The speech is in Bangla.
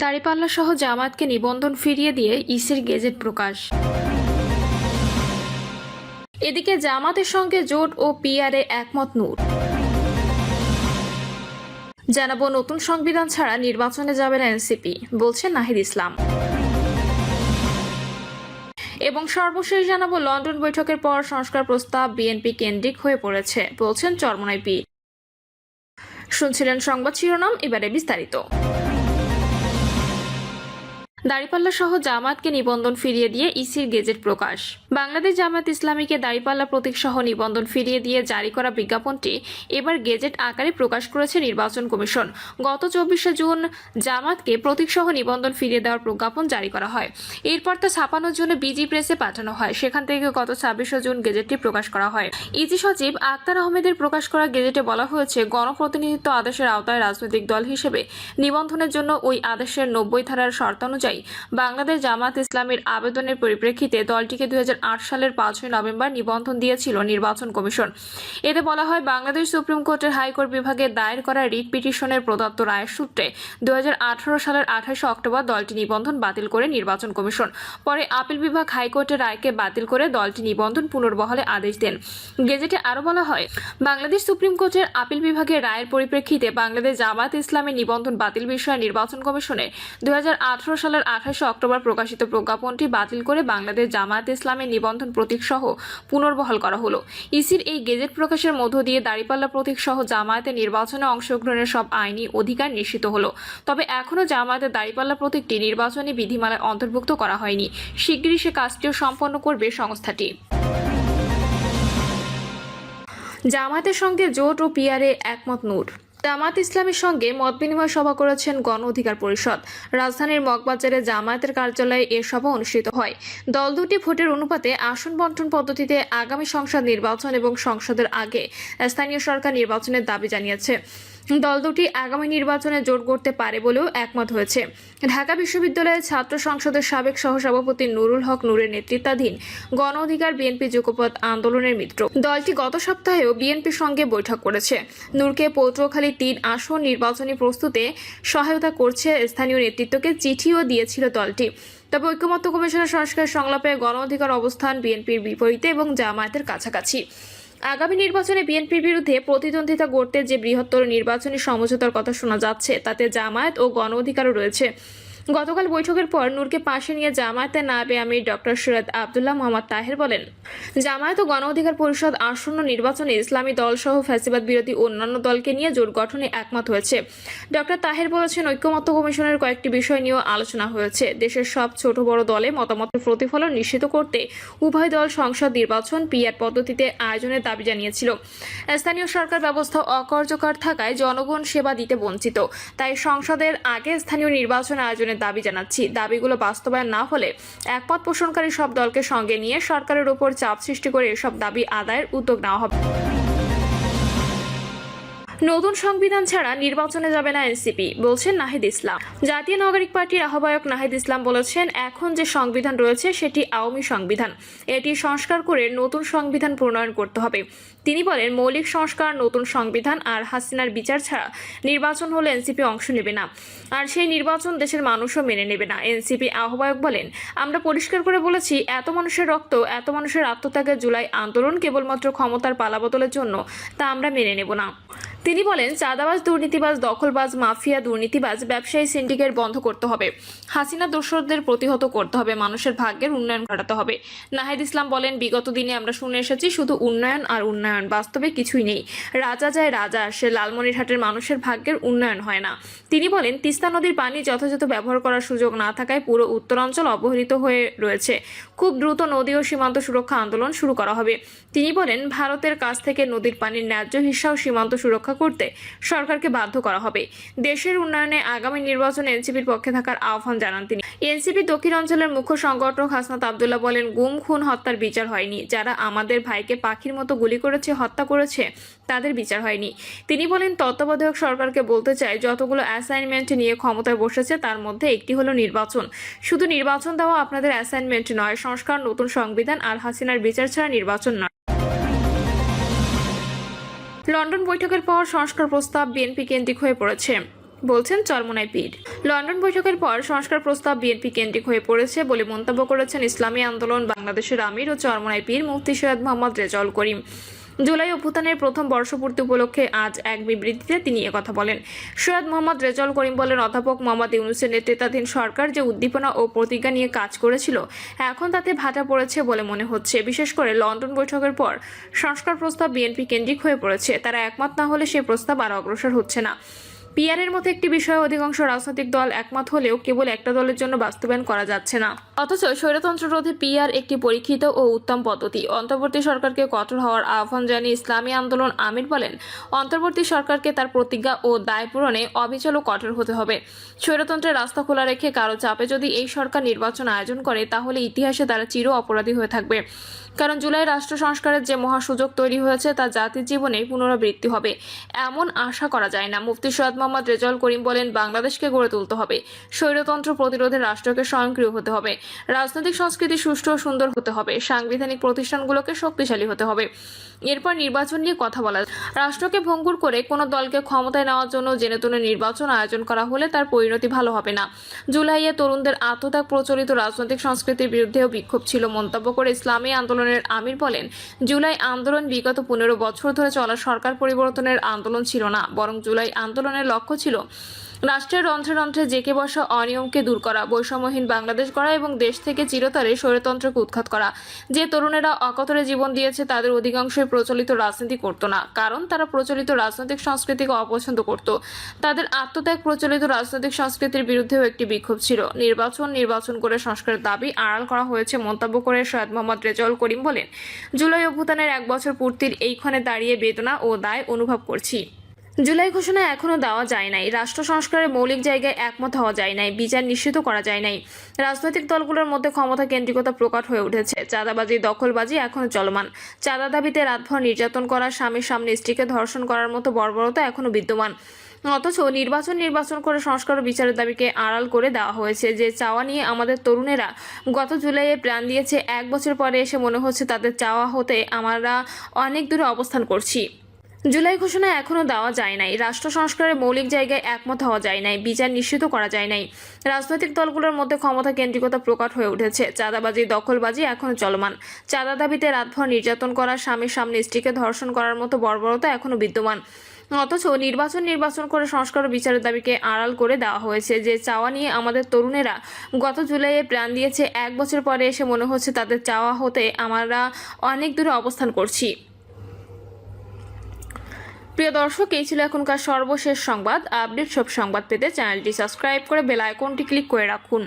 দাঁড়িপাল্লা সহ জামায়াতকে নিবন্ধন ফিরিয়ে দিয়ে ইসির গেজেট প্রকাশ। এদিকে জামাতের সঙ্গে জোট ও পিআরে একমত নূর। জানাবো নতুন সংবিধান ছাড়া নির্বাচনে যাবে না এনসিপি, বলছেন নাহিদ ইসলাম। এবং সর্বশেষ জানাবো লন্ডন বৈঠকের পর সংস্কার প্রস্তাব বিএনপি কেন্দ্রিক হয়ে পড়েছে, বলছেন চরমোনাই পীর। শুনছিলেন সংবাদ শিরোনাম, এবারে বিস্তারিত। দাঁড়িপাল্লা সহ জামায়াতকে নিবন্ধন ফিরিয়ে দিয়ে ইসির গেজেট প্রকাশ। বাংলাদেশ জামায়াত ইসলামীকে দাঁড়িপাল্লা প্রতীক সহ নিবন্ধন ফিরিয়ে দিয়ে জারি করা বিজ্ঞাপনটি এবার গেজেট আকারে প্রকাশ করেছে নির্বাচন কমিশন। গত 24শে জুন জামায়াতকে প্রতীক সহ নিবন্ধন ফিরিয়ে দেওয়ার প্রজ্ঞাপন জারি করা হয়। এরপর তা ছাপানোর জন্য বিজি প্রেসে পাঠানো হয়। সেখান থেকে গত 26শে জুন গেজেটটি প্রকাশ করা হয়। ইজি সচিব আক্তার আহমেদের প্রকাশ করা গেজেটে বলা হয়েছে, গণপ্রতিনিধিত্ব আদেশের আওতায় রাজনৈতিক দল হিসেবে নিবন্ধনের জন্য ওই আদেশের 90 ধারার শর্তানুযায়ী বাংলাদেশ জামায়াত ইসলামীর আবেদনের পরিপ্রেক্ষিতে দলটিকে 2008 সালের 5ই নভেম্বর নিবন্ধন দিয়েছিল নির্বাচন কমিশন। এতে বলা হয়, বাংলাদেশ সুপ্রিম কোর্টের হাইকোর্ট বিভাগে দায়ের করা রিট পিটিশনের প্রদত্ত রায়ের সূত্রে 2018 সালের 28 অক্টোবর দলটি নিবন্ধন বাতিল করে নির্বাচন কমিশন। পরে আপিল বিভাগ হাইকোর্টের রায়কে বাতিল করে দলটি নিবন্ধন পুনর্বহালে আদেশ দেন। গেজেটে আরও বলা হয়, বাংলাদেশ সুপ্রিম কোর্টের আপিল বিভাগের রায়ের পরিপ্রেক্ষিতে বাংলাদেশ জামায়াত ইসলামীর নিবন্ধন বাতিল বিষয়ে নির্বাচন কমিশনের 2018 সালের 28 অক্টোবর প্রকাশিত প্রজ্ঞাপনটি বাতিল করে বাংলাদেশ জামায়াত ইসলামের নিবন্ধন প্রতীক সহ পুনর্বহাল করা হলো। ইসির এই গেজেট প্রকাশের মধ্য দিয়ে দাঁড়িপাল্লা প্রতীক সহ জামায়াতের নির্বাচনে অংশগ্রহণের সব আইনি অধিকার নিশ্চিত হলো। তবে এখনও জামায়াতের দাঁড়িপাল্লা প্রতীকটি নির্বাচনী বিধিমালায় অন্তর্ভুক্ত করা হয়নি। শিগগিরই সে কাজটিও সম্পন্ন করবে সংস্থাটি। জামায়াতের সঙ্গে জোট ও পিআরে একমত নূর। জামায়াত ইসলামীর সঙ্গে মতবিনিময় সভা করেছেন গণ অধিকার পরিষদ। রাজধানীর মগবাজারে জামায়াতের কার্যালয়ে এ সভা অনুষ্ঠিত হয়। দল দুটি ভোটের অনুপাতে আসন বন্টন পদ্ধতিতে আগামী সংসদ নির্বাচন এবং সংসদের আগে স্থানীয় সরকার নির্বাচনের দাবি জানিয়েছে। দল দুটি আগামী নির্বাচনে জোট করতে পারে বলেও একমত হয়েছে। ঢাকা বিশ্ববিদ্যালয়ের ছাত্র সংসদের সাবেক সহসভাপতি নুরুল হক নূরের নেতৃত্বাধীন গণ অধিকার বিএনপি যুগপৎ আন্দোলনের মিত্র দলটি গত সপ্তাহেও বিএনপির সঙ্গে বৈঠক করেছে। নূরকে পটুয়াখালী 3 আসন নির্বাচনী প্রস্তুতে সহায়তা করছে স্থানীয় নেতৃত্বকে চিঠিও দিয়েছিল দলটি। তবে ঐক্যমত্য কমিশনের সংস্কার সংলাপে গণ অধিকার অবস্থান বিএনপির বিপরীতে এবং জামায়াতের কাছাকাছি। আগামী নির্বাচনে বিএনপির বিরুদ্ধে প্রতিদ্বন্দ্বিতা করতে যে বৃহত্তর নির্বাচনী সমঝোতার কথা শোনা যাচ্ছে, তাতে জামায়াত ও গণ অধিকারও রয়েছে। গতকাল বৈঠকের পর নূরকে পাশে নিয়ে জামায়াতের নায়েবে আমির ডক্টর সৈয়দ আব্দুল্লাহ মোহাম্মদ তাহের বলেন, জামায়াত ও গণ অধিকার পরিষদ আসন্ন নির্বাচনে ইসলামী দলসহ ফ্যাসিবাদ বিরোধী অন্যান্য দলকে নিয়ে জোট গঠনে একমত হয়েছে। ডক্টর তাহের বলেছেন, ঐক্যমত্য কমিশনের কয়েকটি বিষয় নিয়েও আলোচনা হয়েছে। দেশের সব ছোট বড় দলে মতামতের প্রতিফলন নিশ্চিত করতে উভয় দল সংসদ নির্বাচন পিআর পদ্ধতিতে আয়োজনের দাবি জানিয়েছিল। স্থানীয় সরকার ব্যবস্থা অকার্যকর থাকায় জনগণ সেবা দিতে বঞ্চিত, তাই সংসদের আগে স্থানীয় নির্বাচন আয়োজনের দাবি জানাচ্ছি। দাবিগুলো বাস্তবায়ন না হলে একমত পোষণকারী সব দলকে সঙ্গে নিয়ে সরকারের উপর চাপ সৃষ্টি করে এসব দাবি আদায়ের উদ্যোগ নেওয়া হবে। নতুন সংবিধান ছাড়া নির্বাচনে যাবে না এনসিপি, বলছেন নাহিদ ইসলাম। জাতীয় নাগরিক পার্টির আহ্বায়ক নাহিদ ইসলাম বলেছেন, এখন যে সংবিধান রয়েছে সেটি আওয়ামী সংবিধান। এটি সংস্কার করে নতুন সংবিধান প্রণয়ন করতে হবে। তিনি বলেন, মৌলিক সংস্কার, নতুন সংবিধান আর হাসিনার বিচার ছাড়া নির্বাচন হলে এনসিপি অংশ নেবে না, আর সেই নির্বাচন দেশের মানুষও মেনে নেবে না। এনসিপি আহ্বায়ক বলেন, আমরা পরিষ্কার করে বলেছি, এত মানুষের রক্ত, এত মানুষের আত্মত্যাগের জুলাই আন্দোলন কেবলমাত্র ক্ষমতার পালাবদলের জন্য, তা আমরা মেনে নেব না। তিনি বলেন, চাঁদাবাজ, দুর্নীতিবাজ, দখলবাজ, মাফিয়া, দুর্নীতিবাজ, ব্যবসায়ী, সিন্ডিকেট বন্ধ করতে হবে। হাসিনা দোসরদের প্রতিহত করতে হবে। মানুষের ভাগ্যের উন্নয়ন ঘটাতে হবে। নাহিদ ইসলাম বলেন, বিগত দিনে আমরা শুনে এসেছি শুধু উন্নয়ন আর উন্নয়ন, বাস্তবে কিছুই নেই। রাজা যায় রাজা আসে, লালমনিরহাটের মানুষের ভাগ্যের উন্নয়ন হয় না। তিনি বলেন, তিস্তা নদীর পানি যথাযথ ব্যবহার করার সুযোগ না থাকায় পুরো উত্তরাঞ্চল অবহেলিত হয়ে রয়েছে। খুব দ্রুত নদী ও সীমান্ত সুরক্ষা আন্দোলন শুরু করা হবে। তিনি বলেন, ভারতের কাছ থেকে নদীর পানির ন্যায্য হিস্সা ও সীমান্ত সুরক্ষা করতে সরকারকে বাধ্য করা হবে। দেশের উন্নয়নে আগামী নির্বাচনে এনসিপির পক্ষে থাকার আহ্বান জানান তিনি। এনসিপি দক্ষিণ অঞ্চলের মুখ্য সংগঠক হাসনাত আব্দুল্লাহ বলেন, গুম, খুন, হত্যার বিচার হয়নি। যারা আমাদের ভাইকে পাখির মতো গুলি করেছে, হত্যা করেছে, তাদের বিচার হয়নি। তিনি বলেন, তত্ত্বাবধায়ক সরকারকে বলতে চাই, যতগুলো অ্যাসাইনমেন্ট নিয়ে ক্ষমতায় বসেছে তার মধ্যে একটি হলো নির্বাচন। শুধু নির্বাচন দেওয়া আপনাদের অ্যাসাইনমেন্ট নয়, সংস্কার, নতুন সংবিধান আর হাসিনার বিচার ছাড়া নির্বাচন নয়। লন্ডন বৈঠকের পর সংস্কার প্রস্তাব বিএনপি কেন্দ্রিক হয়ে পড়েছে। বলছেন চরমোনাই পীর। লন্ডন বৈঠকের পর সংস্কার প্রস্তাব বিএনপি কেন্দ্রিক হয়ে পড়েছে বলে মন্তব্য করেছেন ইসলামী আন্দোলন বাংলাদেশের আমির ও চরমোনাই পীর মুফতি সৈয়দ মোহাম্মদ রেজাউল করিম। জুলাই অভ্যুত্থানের প্রথম বর্ষপূর্তি উপলক্ষে আজ এক বিবৃতিতে তিনি একথা বলেন। সৈয়দ মোহাম্মদ রেজাউল করিম বলেন, অধ্যাপক মোহাম্মদ ইউনূসের নেতৃত্বাধীন সরকার যে উদ্দীপনা ও প্রতিজ্ঞা নিয়ে কাজ করেছিল এখন তাতে ভাটা পড়েছে বলে মনে হচ্ছে। বিশেষ করে লন্ডন বৈঠকের পর সংস্কার প্রস্তাব বিএনপি কেন্দ্রিক হয়ে পড়েছে। তারা একমত না হলে সেই প্রস্তাব আর অগ্রসর হচ্ছে না। পিআরের মতো একটি বিষয়ে অধিকাংশ রাজনৈতিক দল একমত হলেও কেবল একটা দলের জন্য বাস্তবায়ন করা যাচ্ছে না। অথচ স্বৈরতন্ত্র রোধে পিআর একটি পরীক্ষিত ও উত্তম পদ্ধতি। অন্তর্বর্তী সরকারকে কঠোর হওয়ার আহ্বান জানিয়ে ইসলামী আন্দোলন আমির বলেন, অন্তর্বর্তী সরকারকে তার প্রতিজ্ঞা ও দায় পূরণে অবিচল ও কঠোর হতে হবে। স্বৈরতন্ত্রের রাস্তা খোলা রেখে কারো চাপে যদি এই সরকার নির্বাচন আয়োজন করে তাহলে ইতিহাসে তারা চির অপরাধী হয়ে থাকবে। কারণ জুলাই রাষ্ট্র সংস্কারের যে মহা সুযোগ তৈরি হয়েছে তা জাতির জীবনে পুনরাবৃত্তি হবে এমন আশা করা যায় না। মুফতি সৈয়দ মোহাম্মদ রেজাউল করিম বলেন, বাংলাদেশকে গড়ে তুলতে হবে, স্বৈরতন্ত্র প্রতিরোধে রাষ্ট্রকে স্বয়ংক্রিয় হতে হবে, রাজনৈতিক সংস্কৃতি সুষ্ঠু ও সুন্দর হতে হবে, সাংবিধানিক প্রতিষ্ঠানগুলোকে শক্তিশালী হতে হবে। এরপর নির্বাচন নিয়ে কথা বলা। রাষ্ট্রকে ভঙ্গুর করে কোনো দলকে ক্ষমতায় নেওয়ার জন্য জেনেতুনে নির্বাচন আয়োজন করা হলে তার পরিণতি ভালো হবে না। জুলাইয়ে তরুণদের আত্মত্যাগ প্রচলিত রাজনৈতিক সংস্কৃতির বিরুদ্ধেও বিক্ষোভ ছিল মন্তব্য করে ইসলামী আন্দোলনের আমির বলেন, জুলাই আন্দোলন বিগত 15 বছর ধরে চলা সরকার পরিবর্তনের আন্দোলন ছিল না, বরং জুলাই আন্দোলনের লক্ষ্য ছিল রাষ্ট্রের রন্ধ্রে রন্ধ্রে জেঁকে বসা অনিয়মকে দূর করা, বৈষম্যহীন বাংলাদেশ গড়া এবং দেশ থেকে চিরতরে স্বৈরতন্ত্রকে উৎখাত করা। যে তরুণেরা অকাতরে জীবন দিয়েছে তাদের অধিকাংশই প্রচলিত রাজনীতি করতো না, কারণ তারা প্রচলিত রাজনৈতিক সংস্কৃতিকে অপছন্দ করত। তাদের আত্মত্যাগ প্রচলিত রাজনৈতিক সংস্কৃতির বিরুদ্ধেও একটি বিক্ষোভ ছিল। নির্বাচন করে সংস্কারের দাবি আড়াল করা হয়েছে মন্তব্য করে সৈয়দ মোহাম্মদ রেজাউল করিম বলেন, জুলাই অভ্যুত্থানের 1 বছর পূর্তির এইখানে দাঁড়িয়ে বেদনা ও দায় অনুভব করছি। জুলাই ঘোষণা এখনো দেওয়া যায় নাই, রাষ্ট্র সংস্কারের মৌলিক জায়গায় একমত হওয়া যায় নাই, বিচার নিশ্চিত করা যায় নাই। রাজনৈতিক দলগুলোর মধ্যে ক্ষমতা কেন্দ্রিকতা প্রকট হয়ে উঠেছে। চাঁদাবাজি, দখলবাজি এখনো চলমান। চাঁদা দাবিতে রাতভর নির্যাতন করা, স্বামীর সামনে স্ত্রীকে ধর্ষণ করার মতো বর্বরতা এখনো বিদ্যমান। অথচ নির্বাচন করে সংস্কার ও বিচারের দাবিকে আড়াল করে দেওয়া হয়েছে। যে চাওয়া নিয়ে আমাদের তরুণেরা গত জুলাইয়ে প্রাণ দিয়েছে, 1 বছর পরে এসে মনে হচ্ছে তাদের চাওয়া হতে আমরা অনেক দূরে অবস্থান করছি। জুলাই ঘোষণা এখনো দেওয়া যায় নাই, রাষ্ট্র সংস্কারের মৌলিক জায়গায় একমত হওয়া যায় নাই, বিচার নিশ্চিত করা যায় নাই। রাজনৈতিক দলগুলোর মধ্যে ক্ষমতা কেন্দ্রিকতা প্রকট হয়ে উঠেছে। চাঁদাবাজি, দখলবাজি এখনো চলমান। চাঁদা দাবিতে রাতভর নির্যাতন করা, স্বামীর সামনে স্ত্রীকে ধর্ষণ করার মতো বর্বরতা এখনো বিদ্যমান। অথচ নির্বাচন করে সংস্কার ও বিচারের দাবিকে আড়াল করে দেওয়া হয়েছে। যে চাওয়া নিয়ে আমাদের তরুণেরা গত জুলাইয়ে প্রাণ দিয়েছে, 1 বছর পরে এসে মনে হচ্ছে তাদের চাওয়া হতে আমরা অনেক দূরে অবস্থান করছি। প্রিয় দর্শক, এই ছিল এখনকার সর্বশেষ সংবাদ। আপডেট সব সংবাদ পেতে চ্যানেলটি সাবস্ক্রাইব করে বেল আইকনটি ক্লিক করে রাখুন।